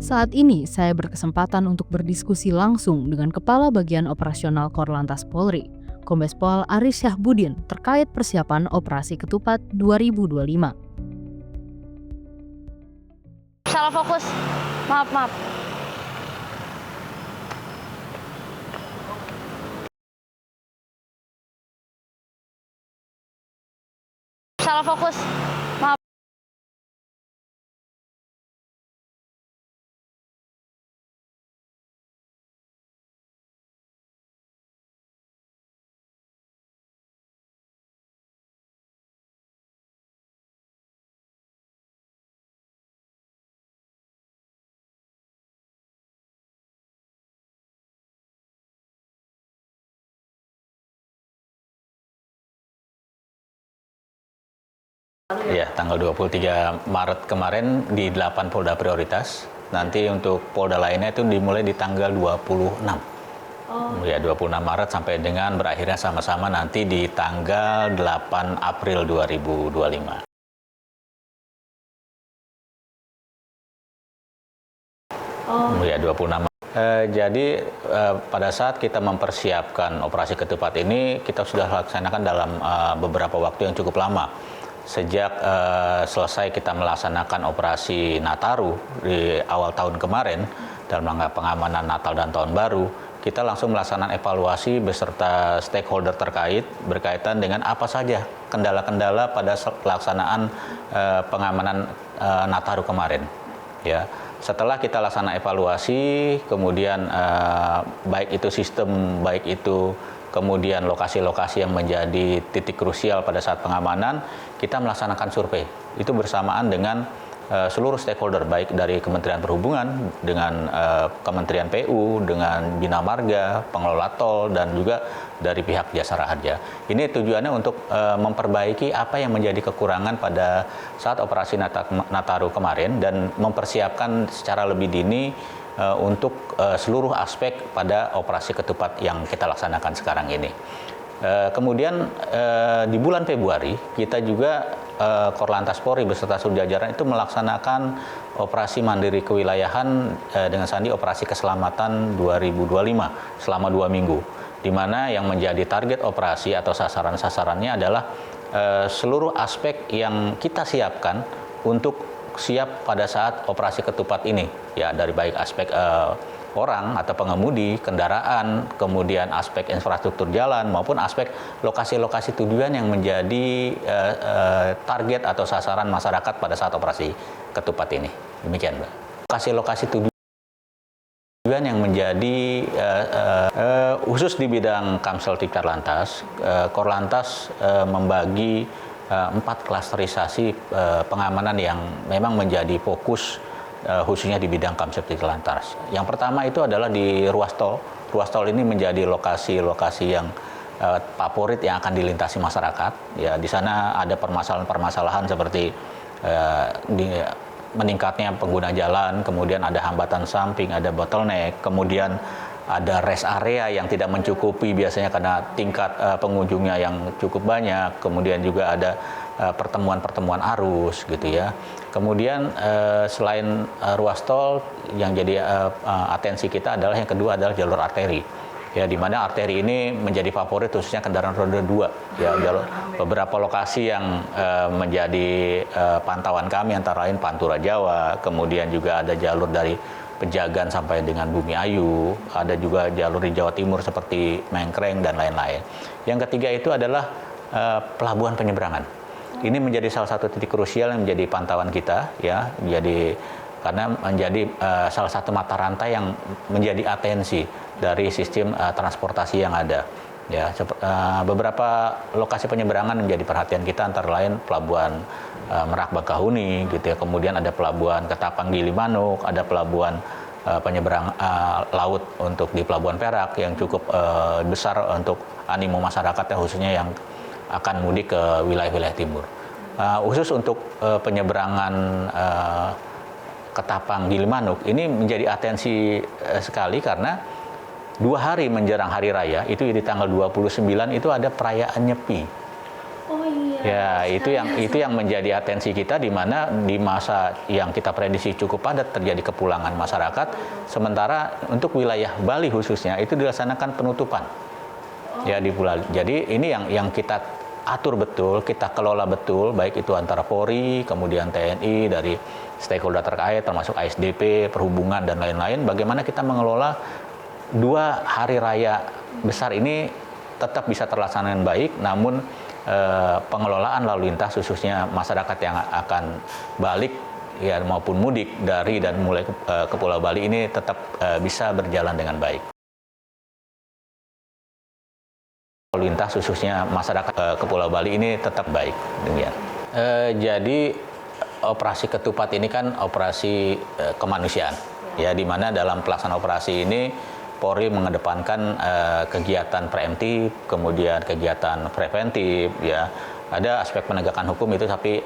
Saat ini, saya berkesempatan untuk berdiskusi langsung dengan Kepala Bagian Operasional Korlantas Polri, Kombes Pol Aris Syahbudin, terkait persiapan Operasi Ketupat 2025. Salah fokus. Maaf. Salah fokus. Maaf. Ya, tanggal 23 Maret kemarin di 8 Polda prioritas. Nanti untuk Polda lainnya itu dimulai di tanggal 26. Ya, 26 Maret sampai dengan berakhirnya sama-sama nanti di tanggal 8 April 2025. Ya, 26 Maret. Jadi pada saat kita mempersiapkan operasi ketupat ini, kita sudah laksanakan dalam beberapa waktu yang cukup lama. Sejak selesai kita melaksanakan operasi Nataru di awal tahun kemarin dalam rangka pengamanan Natal dan Tahun Baru, kita langsung melaksanakan evaluasi beserta stakeholder terkait berkaitan dengan apa saja kendala-kendala pada pelaksanaan pengamanan Nataru kemarin. Ya, setelah kita laksanakan evaluasi, kemudian baik itu sistem, baik itu kemudian lokasi-lokasi yang menjadi titik krusial pada saat pengamanan, kita melaksanakan survei. Itu bersamaan dengan seluruh stakeholder, baik dari Kementerian Perhubungan, dengan Kementerian PU, dengan Bina Marga, pengelola tol, dan juga dari pihak Jasara Harja. Ini tujuannya untuk memperbaiki apa yang menjadi kekurangan pada saat operasi Nataru kemarin dan mempersiapkan secara lebih dini untuk seluruh aspek pada operasi ketupat yang kita laksanakan sekarang ini. Kemudian di bulan Februari kita juga Korlantas Polri beserta seluruh jajaran itu melaksanakan operasi mandiri kewilayahan dengan sandi operasi keselamatan 2025 selama 2 minggu, di mana yang menjadi target operasi atau sasaran-sasarannya adalah seluruh aspek yang kita siapkan untuk siap pada saat operasi ketupat ini, ya, dari baik aspek orang atau pengemudi, kendaraan, kemudian aspek infrastruktur jalan maupun aspek lokasi-lokasi tujuan yang menjadi target atau sasaran masyarakat pada saat operasi ketupat ini. Demikian, Mbak. Lokasi-lokasi tujuan yang menjadi khusus di bidang Kamsel Korlantas, Korlantas membagi 4 klasterisasi pengamanan yang memang menjadi fokus khususnya di bidang Kamsel Korlantas. Yang pertama itu adalah di ruas tol. Ruas tol ini menjadi lokasi-lokasi yang favorit yang akan dilintasi masyarakat. Ya, di sana ada permasalahan-permasalahan seperti meningkatnya pengguna jalan, kemudian ada hambatan samping, ada bottleneck, kemudian ada rest area yang tidak mencukupi biasanya karena tingkat pengunjungnya yang cukup banyak, kemudian juga ada pertemuan-pertemuan arus gitu ya. Kemudian selain ruas tol, yang jadi atensi kita adalah yang kedua adalah jalur arteri. Ya, di mana arteri ini menjadi favorit khususnya kendaraan roda 2. Ya, beberapa lokasi yang menjadi pantauan kami antara lain Pantura Jawa, kemudian juga ada jalur dari Pejagan sampai dengan Bumi Ayu, ada juga jalur di Jawa Timur seperti Mengkreng dan lain-lain. Yang ketiga itu adalah pelabuhan penyeberangan. Ini menjadi salah satu titik krusial yang menjadi pantauan kita, ya, karena menjadi salah satu mata rantai yang menjadi atensi dari sistem transportasi yang ada. Ya, beberapa lokasi penyeberangan menjadi perhatian kita antara lain pelabuhan Merak Bakahuni gitu ya, kemudian ada pelabuhan Ketapang Gili Manuk, ada pelabuhan penyeberang laut untuk di Pelabuhan Perak yang cukup besar untuk animo masyarakat ya, khususnya yang akan mudik ke wilayah-wilayah timur. Khusus untuk penyeberangan Ketapang Gili Manuk ini menjadi atensi sekali karena 2 hari menjelang hari raya itu di tanggal 29 itu ada perayaan Nyepi. Oh iya. Ya, itu yang menjadi atensi kita, di mana di masa yang kita prediksi cukup padat terjadi kepulangan masyarakat, sementara untuk wilayah Bali khususnya itu dilaksanakan penutupan. Ya, di Pulau. Jadi ini yang kita atur betul, kita kelola betul, baik itu antara Polri, kemudian TNI, dari stakeholder terkait termasuk ASDP, perhubungan dan lain-lain, bagaimana kita mengelola 2 hari raya besar ini tetap bisa terlaksana dengan baik, namun pengelolaan lalu lintas khususnya masyarakat yang akan balik ya maupun mudik dari dan mulai ke Pulau Bali ini tetap bisa berjalan dengan baik. Lalu lintas khususnya masyarakat ke Pulau Bali ini tetap baik. Demikian. Jadi operasi ketupat ini kan operasi kemanusiaan, ya, di mana dalam pelaksanaan operasi ini Polri mengedepankan kegiatan preemptif, kemudian kegiatan preventif, ya. Ada aspek penegakan hukum itu, tapi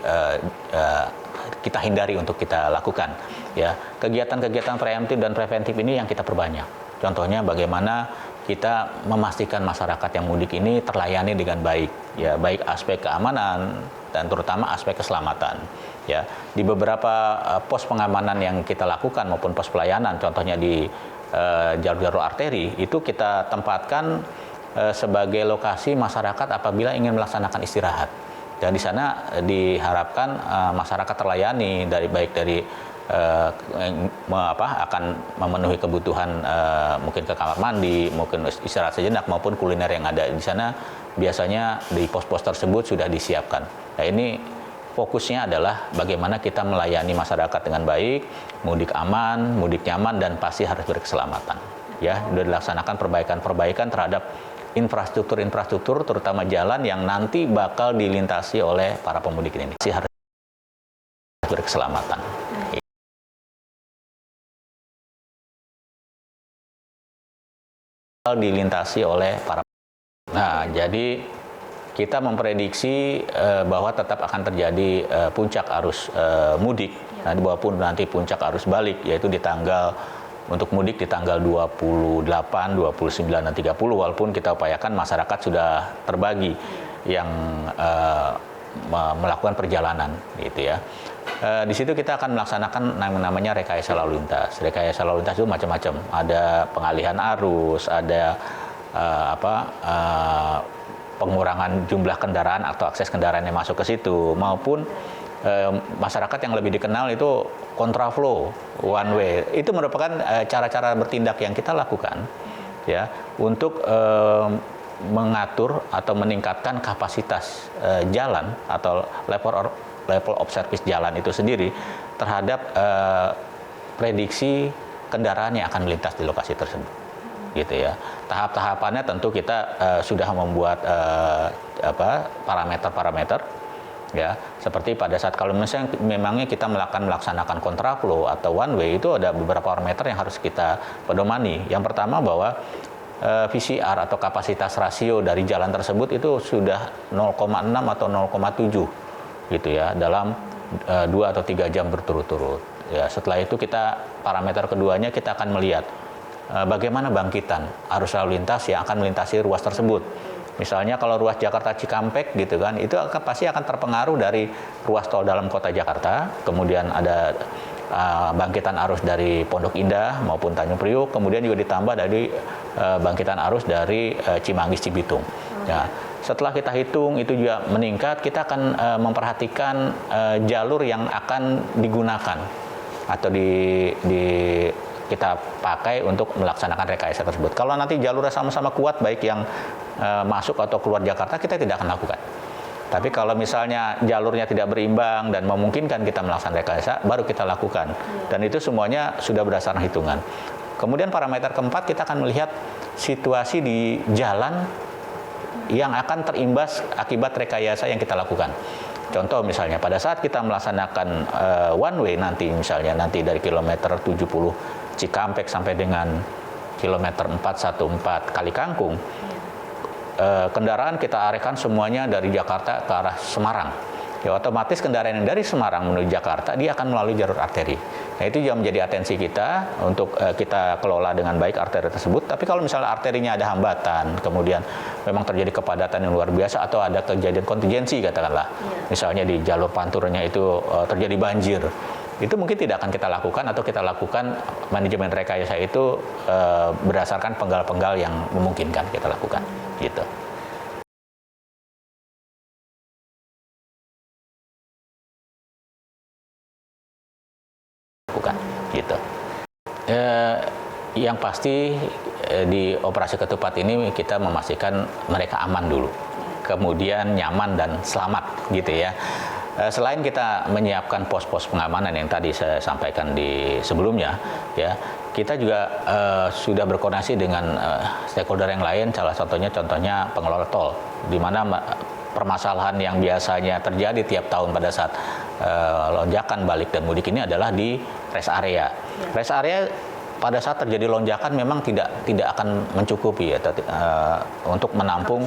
kita hindari untuk kita lakukan, ya. Kegiatan-kegiatan preemptif dan preventif ini yang kita perbanyak. Contohnya bagaimana kita memastikan masyarakat yang mudik ini terlayani dengan baik, ya, baik aspek keamanan dan terutama aspek keselamatan. Ya, di beberapa pos pengamanan yang kita lakukan maupun pos pelayanan, contohnya di jalur-jalur arteri, itu kita tempatkan sebagai lokasi masyarakat apabila ingin melaksanakan istirahat. Dan di sana diharapkan masyarakat terlayani baik dari akan memenuhi kebutuhan mungkin ke kamar mandi, mungkin istirahat sejenak maupun kuliner yang ada di sana. Biasanya di pos-pos tersebut sudah disiapkan. Nah, ini fokusnya adalah bagaimana kita melayani masyarakat dengan baik, mudik aman, mudik nyaman, dan pasti harus berkeselamatan. Ya, sudah dilaksanakan perbaikan-perbaikan terhadap infrastruktur, terutama jalan yang nanti bakal dilintasi oleh para pemudik ini. Pasti harus berkeselamatan. Dilintasi oleh para. Nah, jadi kita memprediksi bahwa tetap akan terjadi puncak arus mudik, walaupun nanti puncak arus balik, yaitu di tanggal untuk mudik di tanggal 28, 29, dan 30, walaupun kita upayakan masyarakat sudah terbagi yang melakukan perjalanan, gitu ya. Di situ kita akan melaksanakan namanya rekayasa lalu lintas. Rekayasa lalu lintas itu macam-macam. Ada pengalihan arus, ada pengurangan jumlah kendaraan atau akses kendaraan yang masuk ke situ, maupun masyarakat yang lebih dikenal itu kontraflow, one way. Itu merupakan cara-cara bertindak yang kita lakukan, ya, untuk mengatur atau meningkatkan kapasitas jalan atau level of service jalan itu sendiri terhadap prediksi kendaraan yang akan melintas di lokasi tersebut, gitu ya. Tahap-tahapannya tentu kita sudah membuat parameter-parameter, ya, seperti pada saat kalau misalnya memangnya kita melaksanakan kontraflow atau one way, itu ada beberapa parameter yang harus kita pedomani. Yang pertama bahwa VCR atau kapasitas rasio dari jalan tersebut itu sudah 0,6 atau 0,7, gitu ya, dalam 2 atau 3 jam berturut-turut. Ya, setelah itu parameter keduanya kita akan melihat bagaimana bangkitan arus lalu lintas yang akan melintasi ruas tersebut. Misalnya kalau ruas Jakarta Cikampek, gitu kan, itu pasti akan terpengaruh dari ruas tol dalam kota Jakarta, kemudian ada bangkitan arus dari Pondok Indah maupun Tanjung Priuk, kemudian juga ditambah dari bangkitan arus dari Cimanggis Cibitung. Ya, setelah kita hitung itu juga meningkat, kita akan memperhatikan jalur yang akan digunakan atau kita pakai untuk melaksanakan rekayasa tersebut. Kalau nanti jalurnya sama-sama kuat, baik yang masuk atau keluar Jakarta, kita tidak akan lakukan. Tapi kalau misalnya jalurnya tidak berimbang dan memungkinkan kita melaksanakan rekayasa, baru kita lakukan. Dan itu semuanya sudah berdasarkan hitungan. Kemudian parameter keempat, kita akan melihat situasi di jalan yang akan terimbas akibat rekayasa yang kita lakukan. Contoh misalnya pada saat kita melaksanakan one way nanti, misalnya nanti dari kilometer 70 Cikampek sampai dengan kilometer 414 Kali Kangkung, kendaraan kita arahkan semuanya dari Jakarta ke arah Semarang. Ya, otomatis kendaraan yang dari Semarang menuju Jakarta dia akan melalui jalur arteri. Nah, itu juga menjadi atensi kita untuk kita kelola dengan baik arteri tersebut. Tapi kalau misalnya arterinya ada hambatan, kemudian memang terjadi kepadatan yang luar biasa atau ada kejadian kontingensi katakanlah, misalnya di jalur panturnya itu terjadi banjir, itu mungkin tidak akan kita lakukan atau kita lakukan manajemen rekayasa itu berdasarkan penggal-penggal yang memungkinkan kita lakukan, gitu. Gitu. Yang pasti di operasi ketupat ini kita memastikan mereka aman dulu, kemudian nyaman dan selamat, gitu ya. Selain kita menyiapkan pos-pos pengamanan yang tadi saya sampaikan di sebelumnya, ya, kita juga sudah berkoordinasi dengan stakeholder yang lain, salah satunya contohnya pengelola tol, di mana permasalahan yang biasanya terjadi tiap tahun pada saat lonjakan balik dan mudik ini adalah di rest area. Rest area pada saat terjadi lonjakan memang tidak akan mencukupi ya, untuk menampung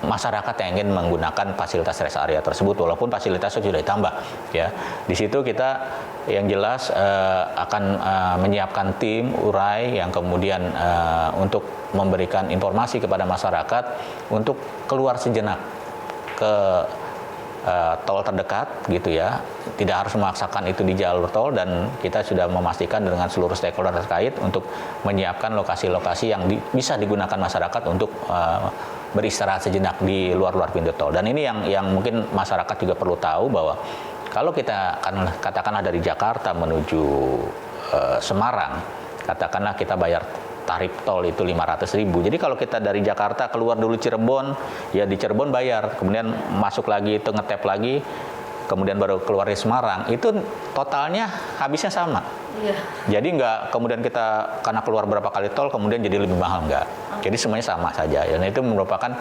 masyarakat yang ingin menggunakan fasilitas rest area tersebut, walaupun fasilitasnya sudah ditambah, ya. Di situ kita yang jelas akan menyiapkan tim urai yang kemudian untuk memberikan informasi kepada masyarakat untuk keluar sejenak ke tol terdekat, gitu ya. Tidak harus memaksakan itu di jalur tol, dan kita sudah memastikan dengan seluruh stakeholder terkait untuk menyiapkan lokasi-lokasi yang bisa digunakan masyarakat untuk beristirahat sejenak di luar-luar pintu tol. Dan ini yang mungkin masyarakat juga perlu tahu, bahwa kalau kita katakanlah dari Jakarta menuju Semarang, katakanlah kita bayar tarif tol itu 500.000. Jadi kalau kita dari Jakarta keluar dulu Cirebon, ya di Cirebon bayar, kemudian masuk lagi itu ngetep lagi, kemudian baru keluar di Semarang, itu totalnya habisnya sama. Iya. Jadi nggak kemudian kita karena keluar berapa kali tol kemudian jadi lebih mahal, nggak. Jadi semuanya sama saja. Dan itu merupakan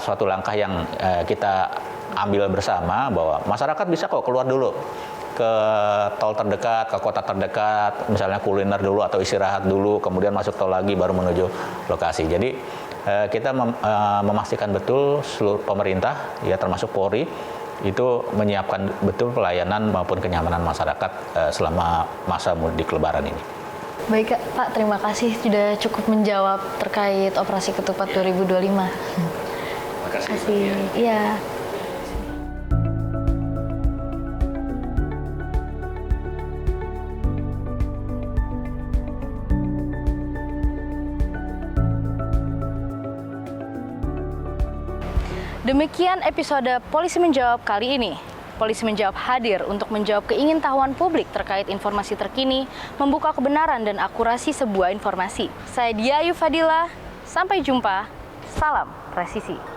suatu langkah yang kita ambil bersama, bahwa masyarakat bisa kok keluar dulu ke tol terdekat, ke kota terdekat, misalnya kuliner dulu atau istirahat dulu, kemudian masuk tol lagi baru menuju lokasi. Jadi kita memastikan betul seluruh pemerintah, ya termasuk Polri, itu menyiapkan betul pelayanan maupun kenyamanan masyarakat selama masa mudik Lebaran ini. Baik Pak, terima kasih sudah cukup menjawab terkait operasi ketupat 2025. Terima kasih. Iya. Demikian episode Polisi Menjawab kali ini. Polisi Menjawab hadir untuk menjawab keingintahuan publik terkait informasi terkini, membuka kebenaran dan akurasi sebuah informasi. Saya Dia Ayu Fadila, sampai jumpa, salam presisi.